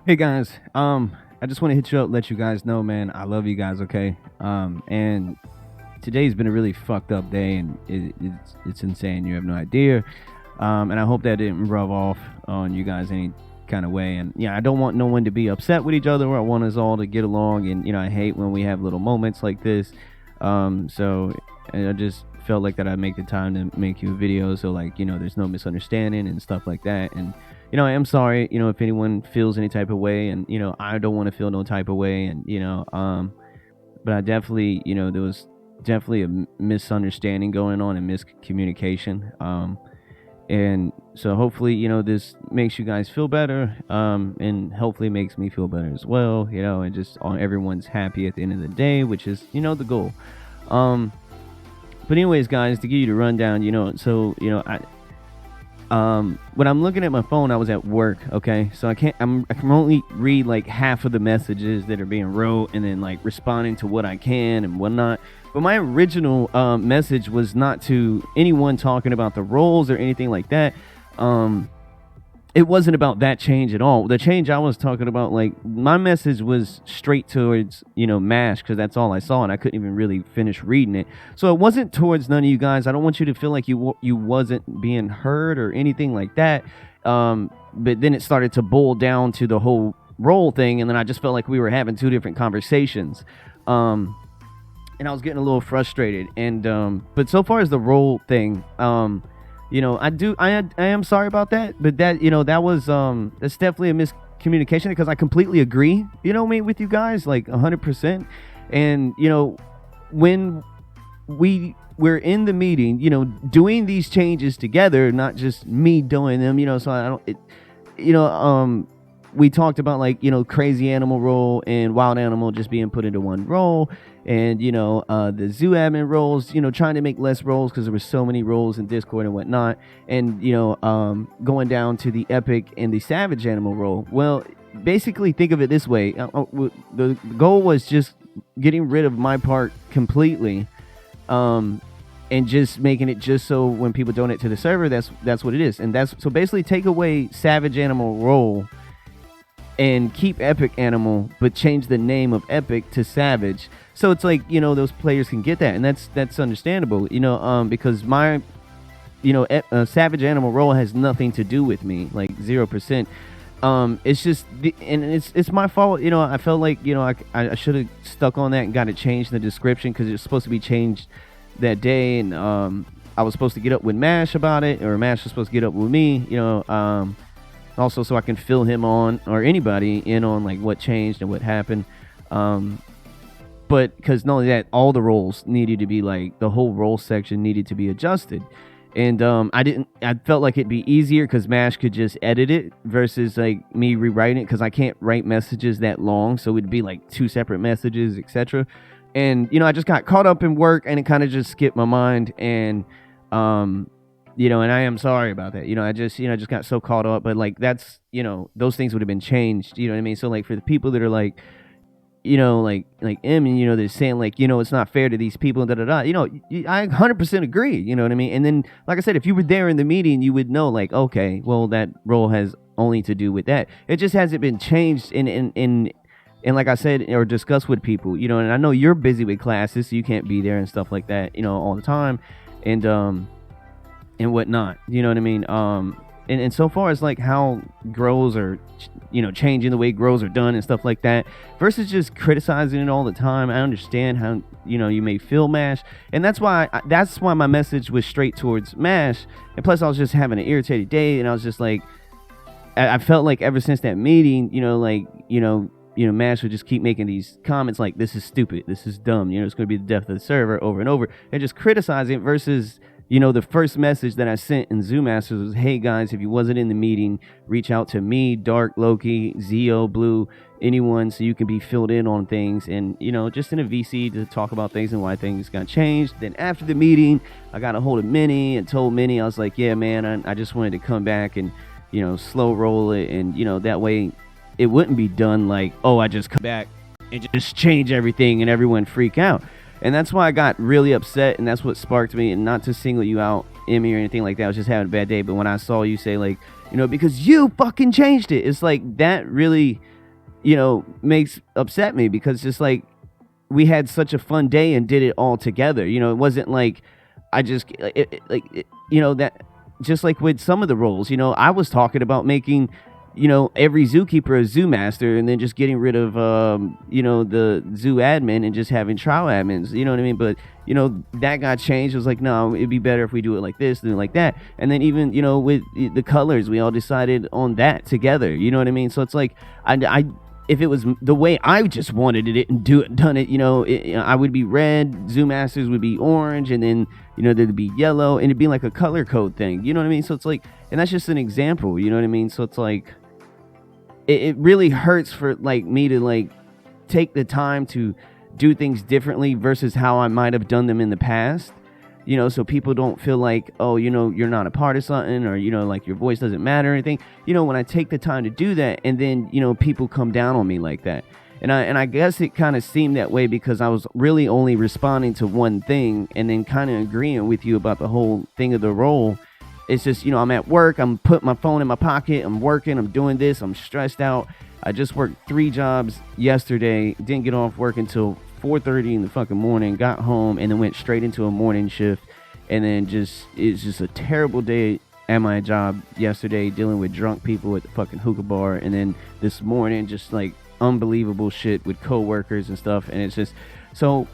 Hey guys, I just want to hit you up, let you guys know, man, I love you guys, okay? And today's been a really fucked up day, and it's insane. You have no idea. And I hope that didn't rub off on you guys any kind of way. And yeah, I don't want no one to be upset with each other. I want us all to get along, and I hate when we have little moments like this. So and I just felt like that I'd make the time to make you a video, so like there's no misunderstanding and stuff like that. And I am sorry, if anyone feels any type of way, and I don't want to feel no type of way, and but I definitely, there was definitely a misunderstanding going on and miscommunication. And so hopefully, this makes you guys feel better, and hopefully makes me feel better as well, and just on everyone's happy at the end of the day, which is, the goal. Um, but anyways, guys, to give you the rundown, so when I'm looking at my phone, I was at work. Okay, so I can only read like half of the messages that are being wrote, and then like responding to what I can and whatnot. But my original message was not to anyone talking about the roles or anything like that. Um, it wasn't about that change at all. The change I was talking about, like my message was straight towards Mash, because that's all I saw, and I couldn't even really finish reading it. So it wasn't towards none of you guys. I don't want you to feel like you wasn't being heard or anything like that. But then it started to boil down to the whole role thing, and then I just felt like we were having two different conversations. And I was getting a little frustrated. And but so far as the role thing, I am sorry about that, but that was that's definitely a miscommunication, because I completely agree, me with you guys, like 100%. And when we're in the meeting, doing these changes together, not just me doing them, so I don't you know we talked about, like, crazy animal role and wild animal just being put into one role. And the zoo admin roles, trying to make less roles because there were so many roles in Discord and whatnot. And going down to the epic and the savage animal role. Well, basically think of it this way. The goal was just getting rid of my part completely, and just making it just so when people donate to the server, that's what it is. And that's so basically take away savage animal role and keep epic animal, but change the name of epic to savage. So it's like, those players can get that, and that's understandable, because my savage animal role has nothing to do with me, like 0%. It's just and it's my fault. I felt like I should have stuck on that and got it changed in the description, because it's supposed to be changed that day. And I was supposed to get up with Mash about it, or Mash was supposed to get up with me, also so I can fill him on, or anybody in on, like what changed and what happened. But because not only that, all the roles needed to be, like, the whole role section needed to be adjusted. And I felt like it'd be easier because Mash could just edit it versus like me rewriting it, because I can't write messages that long, so it'd be like two separate messages, etc. And I just got caught up in work, and it kind of just skipped my mind. And and I am sorry about that. I just got so caught up. But like that's those things would have been changed. You know what I mean? So like for the people that are like, like M, and they're saying like, it's not fair to these people, da da da. I 100% agree. You know what I mean? And then, like I said, if you were there in the meeting, you would know, like, okay, well, that role has only to do with that. It just hasn't been changed and like I said, or discussed with people. And I know you're busy with classes, so you can't be there and stuff like that, all the time, and whatnot. You know what I mean? And so far as like how grows are, changing the way grows are done and stuff like that, versus just criticizing it all the time. I understand how you may feel, Mash, and that's why my message was straight towards Mash. And plus, I was just having an irritated day, and I was just like, I felt like ever since that meeting, Mash would just keep making these comments like, "This is stupid, this is dumb, it's going to be the death of the server," over and over, and just criticizing it. Versus the first message that I sent in Zoo Masters was, "Hey guys, if you wasn't in the meeting, reach out to me, Dark, Loki, Zio, Blue, anyone, so you can be filled in on things." And just in a VC to talk about things and why things got changed. Then after the meeting, I got a hold of Minnie and told Minnie, I was like, "Yeah, man, I just wanted to come back and slow roll it, and that way it wouldn't be done like, oh, I just come back and just change everything and everyone freak out." And that's why I got really upset, and that's what sparked me. And not to single you out, Emmy or anything like that. I was just having a bad day. But when I saw you say like, because you fucking changed it, it's like that really, makes upset me, because just like we had such a fun day and did it all together. It wasn't like I just that, just like with some of the roles, I was talking about making, every zookeeper a zoo master, and then just getting rid of, the zoo admin and just having trial admins, you know what I mean? But, that got changed. It was like, no, it'd be better if we do it like this than like that. And then even, with the colors, we all decided on that together, you know what I mean? So it's like, if it was the way I just wanted it and done it, I would be red, Zoo Masters would be orange, and then, there'd be yellow, and it'd be like a color code thing, you know what I mean? So it's like, and that's just an example, you know what I mean? So it's like, it really hurts for like me to like take the time to do things differently versus how I might have done them in the past, so people don't feel like, oh, you're not a part of something, or, like your voice doesn't matter or anything, when I take the time to do that, and then, people come down on me like that. And I guess it kind of seemed that way because I was really only responding to one thing and then kind of agreeing with you about the whole thing of the role. It's just, I'm at work, I'm putting my phone in my pocket, I'm working, I'm doing this, I'm stressed out. I just worked 3 jobs yesterday, didn't get off work until 4:30 in the fucking morning, got home, and then went straight into a morning shift. And then it's just a terrible day at my job yesterday, dealing with drunk people at the fucking hookah bar. And then this morning, just like unbelievable shit with coworkers and stuff. And it's just, so,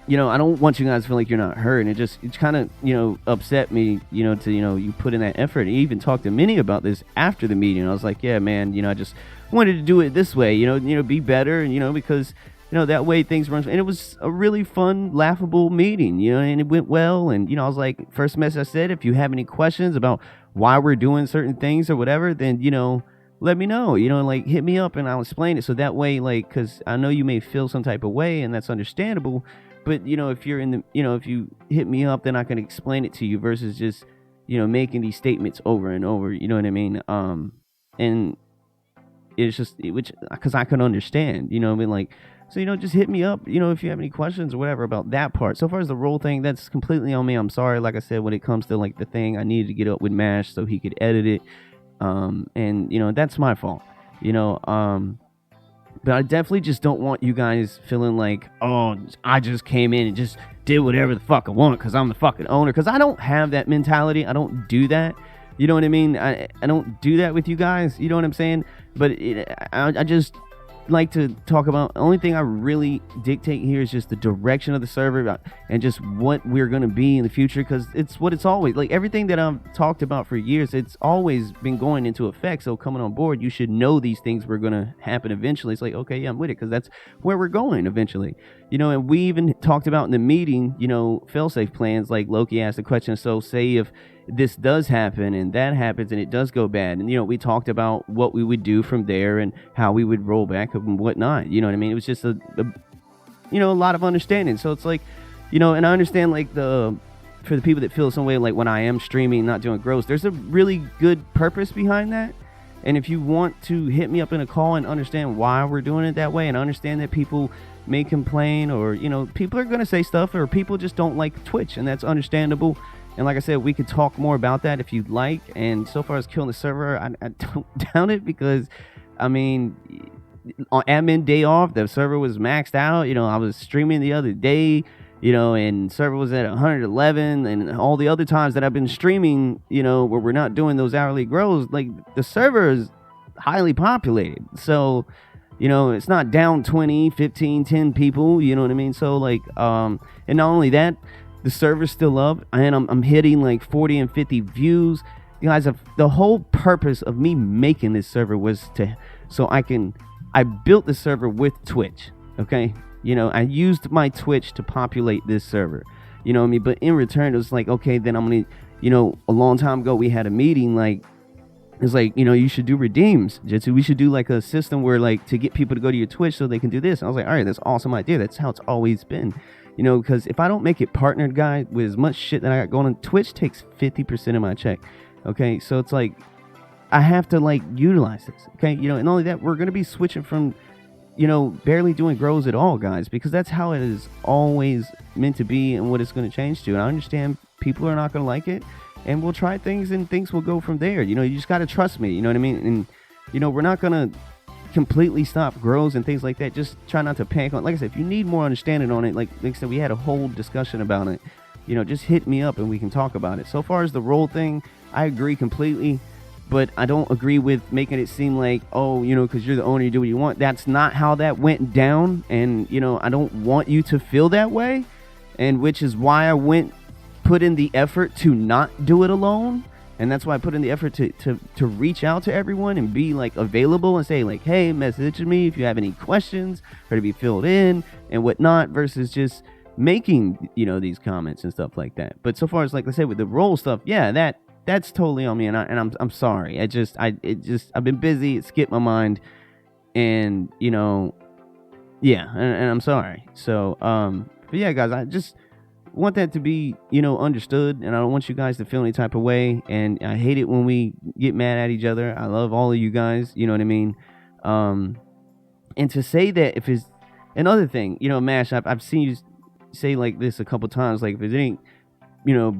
I don't want you guys to feel like you're not heard. And it's kind of, upset me, to, you put in that effort. I even talked to Minnie about this after the meeting. I was like, yeah, man, I just wanted to do it this way, be better. And, because, that way things run. And it was a really fun, laughable meeting, and it went well. And, I was like, first message I said, if you have any questions about why we're doing certain things or whatever, then, let me know, like hit me up and I'll explain it. So that way, like, cause I know you may feel some type of way and that's understandable. But, if you're in the, if you hit me up, then I can explain it to you versus just, making these statements over and over, you know what I mean? And it's just, cause I can understand, I mean, like, so, just hit me up, if you have any questions or whatever about that part. So far as the role thing, that's completely on me. I'm sorry. Like I said, when it comes to like the thing, I needed to get up with Mash so he could edit it. And, that's my fault, but I definitely just don't want you guys feeling like, oh, I just came in and just did whatever the fuck I want because I'm the fucking owner. Because I don't have that mentality. I don't do that. You know what I mean? I don't do that with you guys. You know what I'm saying? But I just like to talk about, the only thing I really dictate here is just the direction of the server and just what we're going to be in the future, because it's what it's always like. Everything that I've talked about for years, it's always been going into effect. So coming on board, you should know these things were going to happen eventually. It's like, okay, yeah, I'm with it, because that's where we're going eventually, and we even talked about in the meeting, fail-safe plans. Like Loki asked the question, so say if this does happen and that happens and it does go bad, and we talked about what we would do from there and how we would roll back and whatnot, you know what I mean? It was just a lot of understanding. So it's like, and I understand like for the people that feel some way, like when I am streaming, not doing gross, there's a really good purpose behind that. And if you want to hit me up in a call and understand why we're doing it that way, and understand that people may complain, or people are going to say stuff, or people just don't like Twitch, and that's understandable. And like I said, we could talk more about that if you'd like. And so far as killing the server, I don't doubt it, because, I mean, on admin day off, the server was maxed out. I was streaming the other day, and server was at 111. And all the other times that I've been streaming, where we're not doing those hourly grows, like the server is highly populated. So, it's not down 20, 15, 10 people, you know what I mean? So, like, and not only that, the server's still up, and I'm hitting like 40 and 50 views. You guys, the whole purpose of me making this server was I built the server with Twitch, okay? I used my Twitch to populate this server, you know what I mean? But in return, it was like, okay, then I'm gonna, a long time ago, we had a meeting, like, it's like, you should do redeems, Jitsu. We should do like a system where, like, to get people to go to your Twitch so they can do this. And I was like, all right, that's an awesome idea. That's how it's always been. Because if I don't make it partnered, guy, with as much shit that I got going on, Twitch takes 50% of my check. Okay, so it's like I have to like utilize this. Okay, and not only that, we're gonna be switching from barely doing grows at all, guys, because that's how it is always meant to be and what it's going to change to. And I understand people are not going to like it, and we'll try things and things will go from there. You just got to trust me. You know what I mean? And, we're not going to completely stop grows and things like that. Just try not to panic on it. Like I said, if you need more understanding on it, like I said, we had a whole discussion about it. Just hit me up and we can talk about it. So far as the role thing, I agree completely. But I don't agree with making it seem like, oh, because you're the owner, you do what you want. That's not how that went down. And, I don't want you to feel that way. And which is why I put in the effort to not do it alone. And that's why I put in the effort to reach out to everyone and be like available and say like, hey, message me if you have any questions or to be filled in and whatnot, versus just making, these comments and stuff like that. But so far as, like I said, with the role stuff, yeah, that's totally on me, and I'm sorry. I've been busy. It skipped my mind, and yeah, and I'm sorry. So but yeah, guys, I just want that to be understood, and I don't want you guys to feel any type of way. And I hate it when we get mad at each other. I love all of you guys. You know what I mean? And to say that if it's another thing, Mash, I've seen you say like this a couple times, like if it ain't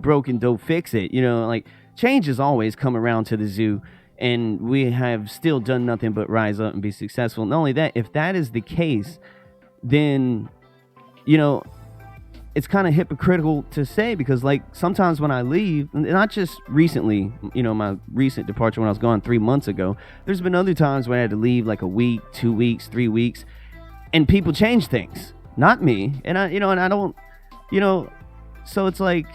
broken, don't fix it. Like. Changes always come around to the zoo, and we have still done nothing but rise up and be successful. Not only that, if that is the case, then, it's kind of hypocritical to say, because like sometimes when I leave, and not just recently, my recent departure when I was gone 3 months ago, there's been other times when I had to leave like a week, 2 weeks, 3 weeks, and people change things, not me. And I don't, so it's like,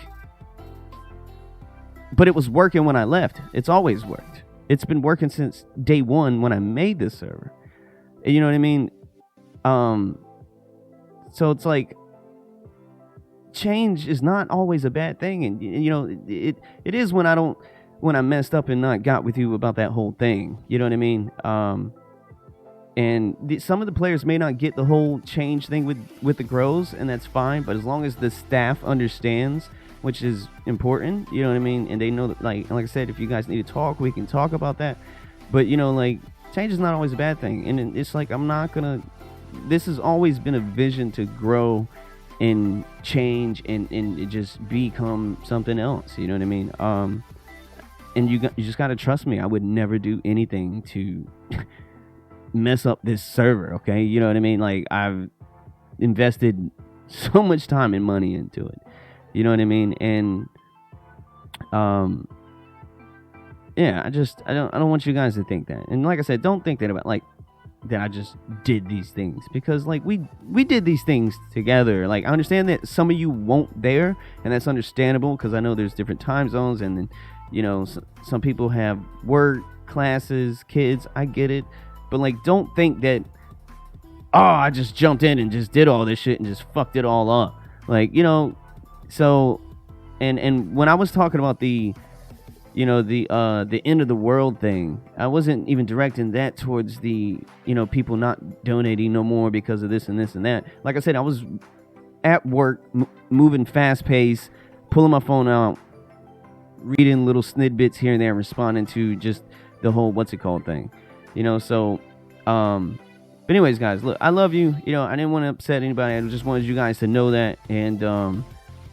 but it was working when I left. It's always worked. It's been working since day one when I made this server. You know what I mean? So it's like, change is not always a bad thing. And, it is when I messed up and not got with you about that whole thing. You know what I mean? And some of the players may not get the whole change thing with the grows, and that's fine. But as long as the staff understands, which is important, you know what I mean? And they know that, like I said, if you guys need to talk, we can talk about that. But, like, change is not always a bad thing. And it's like, this has always been a vision to grow and change and just become something else. You know what I mean? And you just got to trust me. I would never do anything to mess up this server, okay? You know what I mean? Like, I've invested so much time and money into it. You know what I mean? And yeah, I don't want you guys to think that. And like I said, don't think that about like that I just did these things, because like we did these things together. Like, I understand that some of you won't there, and that's understandable, because I know there's different time zones, and then some people have work, classes, kids. I get it. But like, don't think that, oh, I just jumped in and just did all this shit and just fucked it all up. Like, so, and when I was talking about the end of the world thing, I wasn't even directing that towards the, people not donating no more because of this and this and that. Like I said, I was at work, moving fast pace, pulling my phone out, reading little snippets here and there, responding to just the whole what's it called thing, So, but anyways, guys, look, I love you. I didn't want to upset anybody. I just wanted you guys to know that, and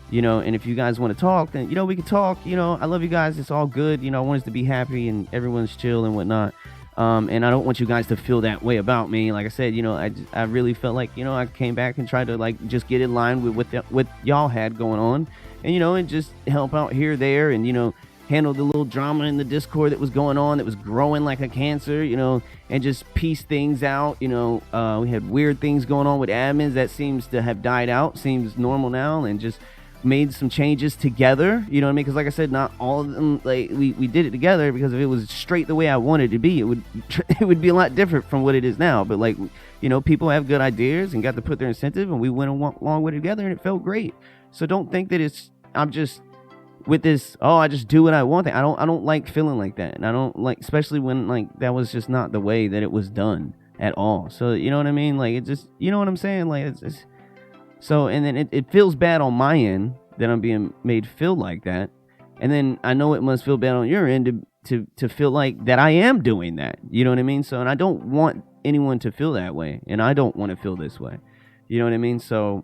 and if you guys want to talk, then we can talk. I love you guys. It's all good. I want us to be happy and everyone's chill and whatnot. And I don't want you guys to feel that way about me. Like I said, I really felt like I came back and tried to like just get in line with what y'all had going on, and just help out here, there, and handle the little drama in the Discord that was going on, that was growing like a cancer, and just piece things out. We had weird things going on with admins that seems to have died out, seems normal now, and just made some changes together, you know what I mean? Because like I said, not all of them, like we did it together, because if it was straight the way I wanted it to be, it would be a lot different from what it is now. But like, people have good ideas and got to put their incentive, and we went along with it together, and it felt great. So don't think that I'm just with this, oh, I just do what I want. I don't like feeling like that, and I don't like, especially when like that was just not the way that it was done at all. So you know what I mean? Like, it just, you know what I'm saying? Like, it's just, so, and then it feels bad on my end that I'm being made feel like that. And then I know it must feel bad on your end to feel like that I am doing that. You know what I mean? So, and I don't want anyone to feel that way, and I don't want to feel this way. You know what I mean? So,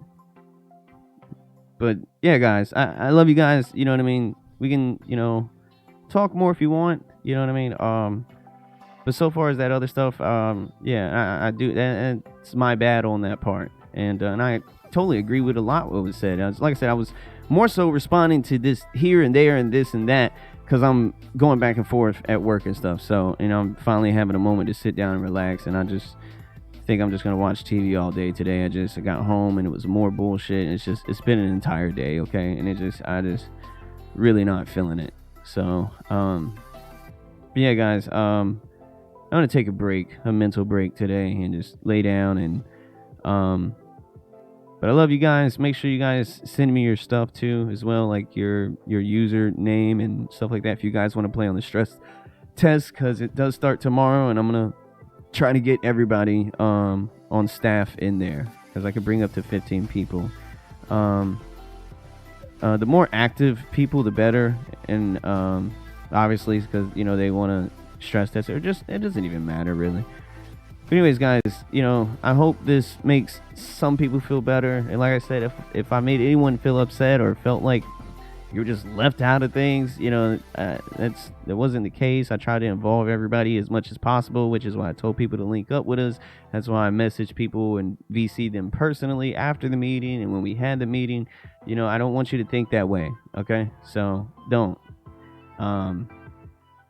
but yeah, guys, I love you guys. You know what I mean? We can, talk more if you want. You know what I mean? But so far as that other stuff, yeah, I do. And it's my bad on that part, and I totally agree with a lot what was said. Like I said, I was more so responding to this here and there and this and that because I'm going back and forth at work and stuff. So I'm finally having a moment to sit down and relax, and I just think I'm just gonna watch TV all day today. I got home and it was more bullshit. And it's been an entire day, okay, and I just really not feeling it. So but yeah, guys, I'm gonna take a mental break today, and just lay down and but I love you guys. Make sure you guys send me your stuff too, as well, like your username and stuff like that. If you guys want to play on the stress test, because it does start tomorrow, and I'm gonna try to get everybody on staff in there, because I could bring up to 15 people. The more active people, the better, and obviously, because they want to stress test, or just it doesn't even matter really. But anyways, guys, I hope this makes some people feel better. And like I said, if I made anyone feel upset or felt like you were just left out of things, that wasn't the case. I try to involve everybody as much as possible, which is why I told people to link up with us. That's why I messaged people and VC them personally after the meeting and when we had the meeting. I don't want you to think that way, okay? So don't.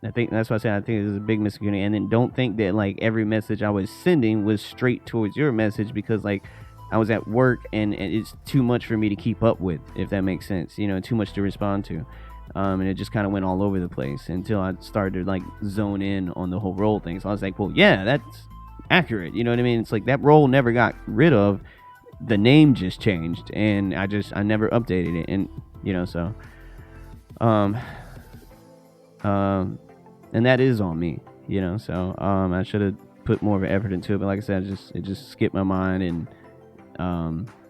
I think that's why I said I think there's a big miscommunication. And then don't think that like every message I was sending was straight towards your message, because like I was at work and it's too much for me to keep up with, if that makes sense. Too much to respond to. And it just kind of went all over the place until I started to like zone in on the whole role thing. So I was like, well, yeah, that's accurate. You know what I mean? It's like that role never got rid of. The name just changed, and I never updated it. And so and that is on me, so I should have put more of an effort into it, but like I said, it just skipped my mind, and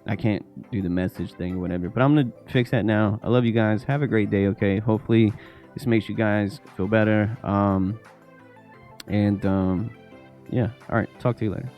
I can't do the message thing or whatever, but I'm gonna fix that now. I love you guys. Have a great day, okay? Hopefully this makes you guys feel better, and yeah, all right, talk to you later.